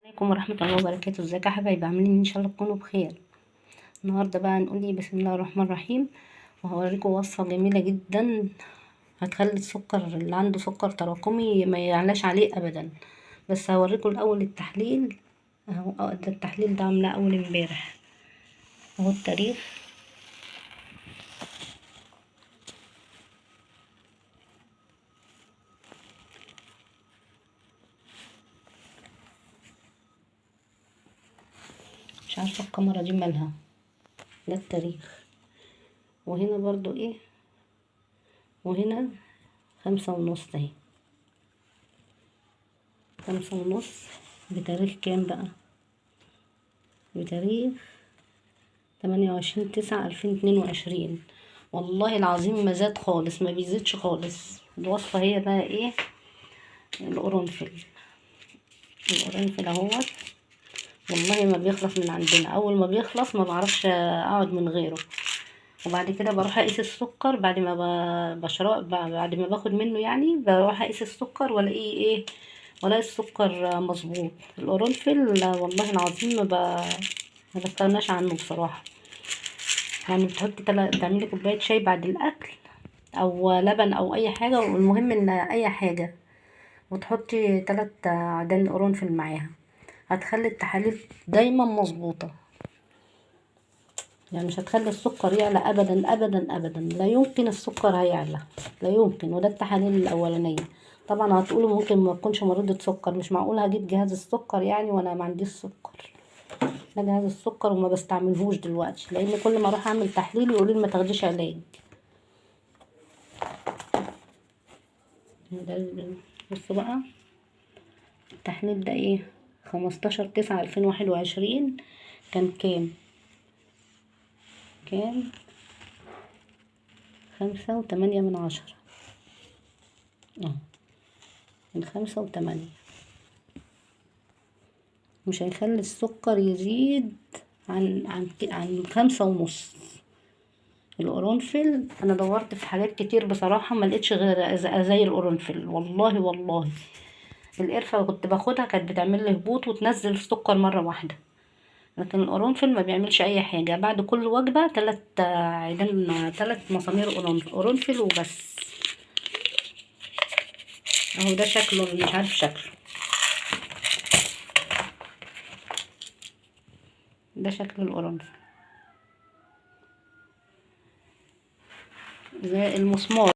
عليكم ورحمة الله وبركاته. ازيكم يا حبايبي؟ عاملين ان شاء الله تكونوا بخير. النهارده بقى نقول ايه؟ بسم الله الرحمن الرحيم. وهوريكم وصفة جميلة جدا هتخلي السكر اللي عنده سكر تراكمي ما يعلاش عليه ابدا. بس هوريكم الاول التحليل اهو. ده التحليل ده عاملاه اول امبارح اهو التاريخ. مش عارفة الكاميرا دي مالها. ده التاريخ. وهنا برضو ايه، وهنا 5:30 اهي. 5:30 بتاريخ كام بقى؟ بتاريخ 28/9/2022. والله العظيم ما زاد خالص، ما بيزيدش خالص. الوصفة هي بقى ايه؟ القرنفل. القرنفل اهوت. والله ما بيخلص من عندنا، اول ما بيخلص ما بعرفش اقعد من غيره. وبعد كده بروح اقيس السكر بعد ما بشرب، بعد ما باخد منه يعني بروح اقيس السكر والاقيه ايه، ولا السكر مظبوط. القرنفل والله العظيم ما بستغناش عنه بصراحة. يعني بتحطي تعملي كوباية شاي بعد الأكل أو لبن أو أي حاجة، والمهم إن أي حاجة، وتحطي 3 عيدان قرنفل معاها، هتخلي التحاليل دايما مظبوطة. يعني مش هتخلي السكر يعلى أبدا أبدا أبدا. لا يمكن السكر هيعلى، لا يمكن. وده التحاليل الأولانية. طبعا هتقولوا ممكن ما تكونش مريضة سكر، مش معقول هجيب جهاز السكر يعني وأنا ما عنديش سكر. ده جهاز السكر وما بستعملهوش دلوقتي، لان كل ما اروح اعمل تحليل يقولوا لي ما تاخديش علاج. ده بصوا بقى التحليل ده ايه. 15/9/2021 كان كام؟ كان 5.8 اه، من 5.8. مش هيخلي السكر يزيد عن 5.5. القرنفل انا دورت في حاجات كتير بصراحه ما لقيتش غير زي القرنفل. والله والله القرفه كنت باخدها كانت بتعمل لي هبوط وتنزل السكر مره واحده، لكن القرنفل ما بيعملش اي حاجه. بعد كل وجبه 3 عيدان، 3 مسامير قرنفل وبس. اهو ده شكله، مش عارف شكله. ده شكل القرنفل زي المسمار.